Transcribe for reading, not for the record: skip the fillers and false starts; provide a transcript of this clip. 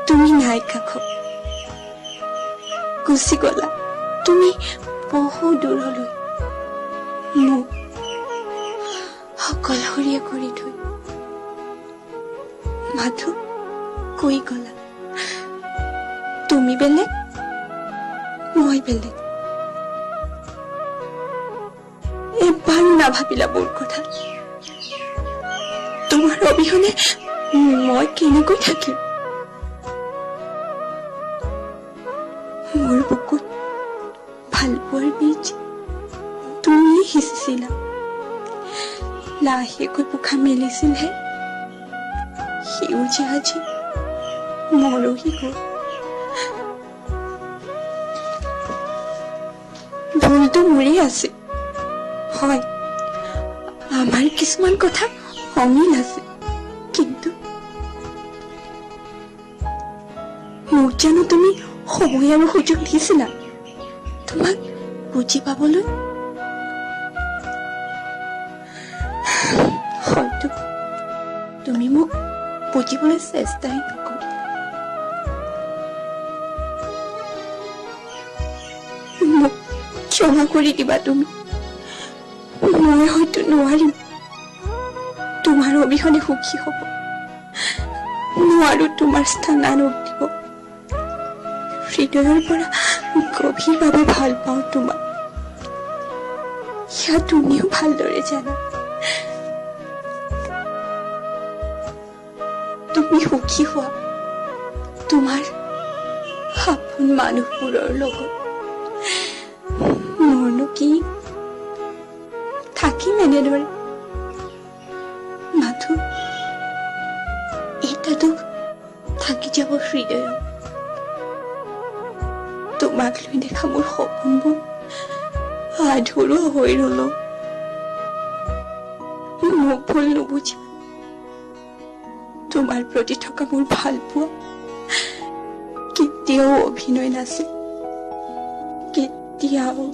তুমি নাই কাষত গুচি গলা তুমি বহু দূৰলৈ মোক অকলশৰীয়া কৰি থৈ মাথো কৈ গলা তুমি বেলেগ মই বেলেগ এবাৰো নাভাবিলা মোৰ কথা তোমাৰ অবিহনে মই কেনেকৈ থাকিম মোৰ বুকুত ভাল পোৱাৰ বীজ তুমি সিঁচিছিলা লাহেকৈ পোখা মেলিছিলহে সেউজীয়া আজি মৰহি গল ভুলটো মোৰেই আছে হয় আমাৰ কিছুমান কথা অমিল আছে কিন্তু মোক জানো তুমি সময় আৰু সুযোগ দিছিলা তোমাক বুজি পাবলৈ হয়তো তুমি মোক বুজিবলৈ চেষ্টাই নকৰা মোক ক্ষমা কৰি দিবা তুমি মই হয়তো নোৱাৰিম তোমাৰ অবিহনে সুখী হ'ব নোৱাৰো তোমাৰ স্থান আনক দিব হৃদয়ৰ পৰা গভীৰভাৱে ভাল পাওঁ তোমাক সেয়া তুমিও ভালদৰে জানা তুমি সুখী হোৱা তোমাৰ আপোন মানুহবোৰৰ লগত মোৰনো কি থাকিম এনেদৰে মাথো এটা দুখ থাকি যাব হৃদয়ত তোমাক লৈ দেখা মোৰ সপোনবোৰ আধৰুৱা হৈ ৰ'ল মোক ভুল নুবুজিবা তোমাৰ প্ৰতি থকা মোৰ ভাল পোৱা কেতিয়াও অভিনয় নাছিল কেতিয়াও